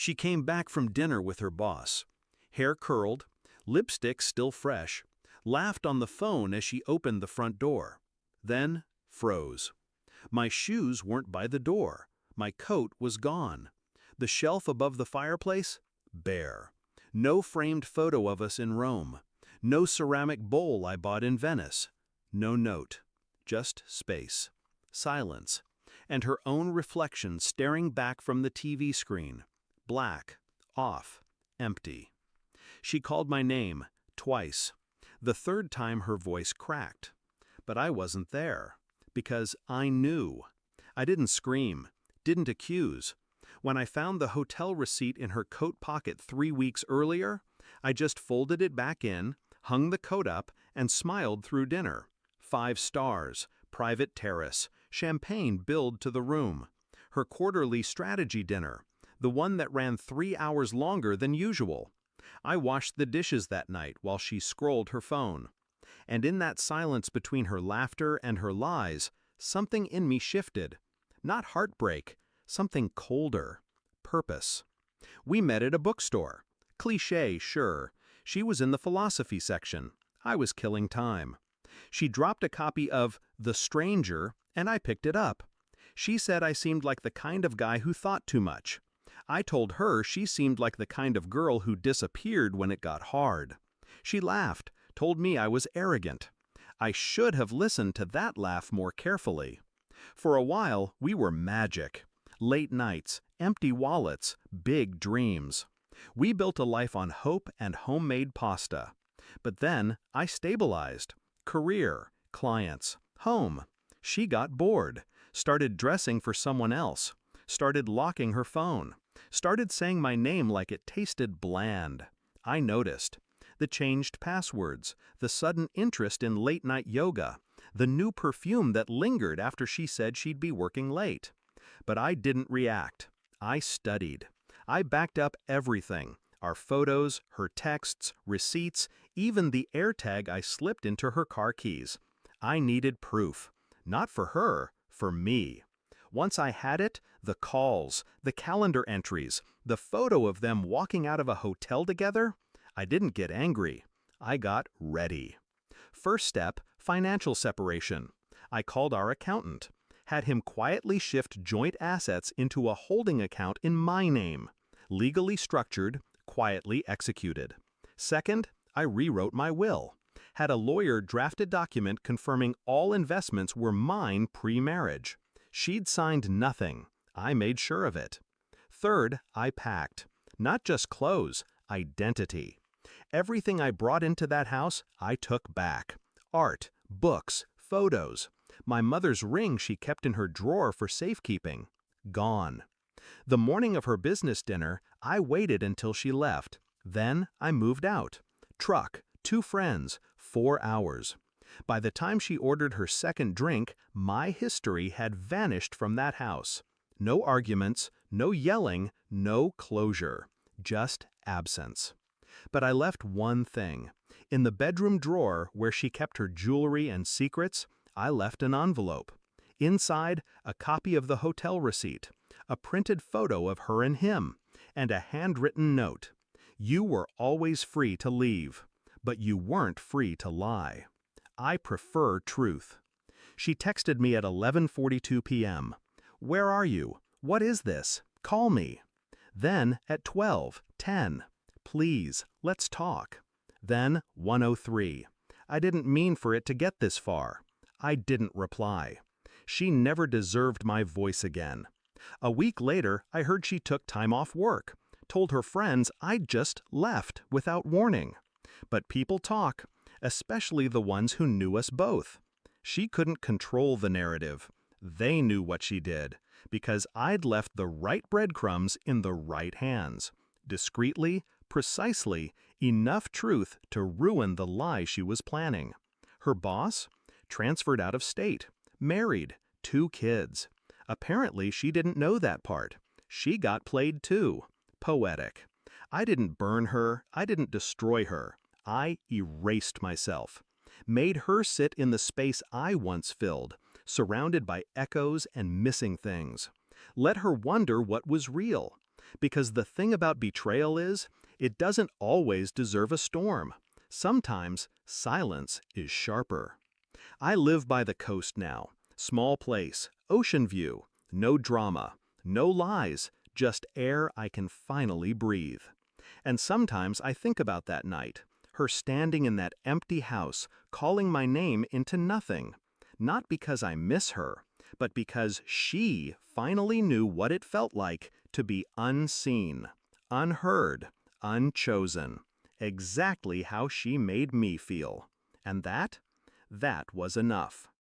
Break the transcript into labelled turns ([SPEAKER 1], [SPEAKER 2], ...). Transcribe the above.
[SPEAKER 1] She came back from dinner with her boss. Hair curled, lipstick still fresh, laughed on the phone as she opened the front door. Then froze. My shoes weren't by the door. My coat was gone. The shelf above the fireplace? Bare. No framed photo of us in Rome. No ceramic bowl I bought in Venice. No note. Just space. Silence. And her own reflection staring back from the TV screen. Black. Off. Empty. She called my name, twice. The third time her voice cracked. But I wasn't there. Because I knew. I didn't scream. Didn't accuse. When I found the hotel receipt in her coat pocket 3 weeks earlier, I just folded it back in, hung the coat up, and smiled through dinner. 5 stars, private terrace, champagne billed to the room. Her quarterly strategy dinner, the one that ran 3 hours longer than usual. I washed the dishes that night while she scrolled her phone. And in that silence between her laughter and her lies, something in me shifted. Not heartbreak, something colder. Purpose. We met at a bookstore. Cliché, sure. She was in the philosophy section. I was killing time. She dropped a copy of The Stranger, and I picked it up. She said I seemed like the kind of guy who thought too much. I told her she seemed like the kind of girl who disappeared when it got hard. She laughed, told me I was arrogant. I should have listened to that laugh more carefully. For a while, we were magic. Late nights, empty wallets, big dreams. We built a life on hope and homemade pasta. But then I stabilized. Career, clients, home. She got bored, started dressing for someone else, started locking her phone, started saying my name like it tasted bland. I noticed. The changed passwords, the sudden interest in late-night yoga, the new perfume that lingered after she said she'd be working late. But I didn't react. I studied. I backed up everything. Our photos, her texts, receipts, even the AirTag I slipped into her car keys. I needed proof. Not for her, for me. Once I had it, the calls, the calendar entries, the photo of them walking out of a hotel together, I didn't get angry. I got ready. First step, financial separation. I called our accountant, had him quietly shift joint assets into a holding account in my name, legally structured, quietly executed. Second, I rewrote my will, had a lawyer draft a document confirming all investments were mine pre-marriage. She'd signed nothing. I made sure of it. Third, I packed. Not just clothes, identity. Everything I brought into that house, I took back. Art, books, photos. My mother's ring she kept in her drawer for safekeeping. Gone. The morning of her business dinner, I waited until she left. Then I moved out. Truck, 2 friends, 4 hours. By the time she ordered her second drink, my history had vanished from that house. No arguments, no yelling, no closure. Just absence. But I left one thing. In the bedroom drawer where she kept her jewelry and secrets, I left an envelope. Inside, a copy of the hotel receipt, a printed photo of her and him, and a handwritten note. You were always free to leave, but you weren't free to lie. I prefer truth. She texted me at 11:42 p.m. Where are you? What is this? Call me. Then at 12:10. Please, let's talk. Then 1:03. I didn't mean for it to get this far. I didn't reply. She never deserved my voice again. A week later, I heard she took time off work, told her friends I'd just left without warning. But people talk, especially the ones who knew us both. She couldn't control the narrative. They knew what she did, because I'd left the right breadcrumbs in the right hands. Discreetly, precisely, enough truth to ruin the lie she was planning. Her boss? Transferred out of state. Married. 2 kids. Apparently she didn't know that part. She got played too. Poetic. I didn't burn her. I didn't destroy her. I erased myself. Made her sit in the space I once filled, surrounded by echoes and missing things. Let her wonder what was real. Because the thing about betrayal is, it doesn't always deserve a storm. Sometimes silence is sharper. I live by the coast now. Small place, ocean view, no drama, no lies, just air I can finally breathe. And sometimes I think about that night, her standing in that empty house, calling my name into nothing. Not because I miss her, but because she finally knew what it felt like to be unseen, unheard, unchosen. Exactly how she made me feel. And that was enough.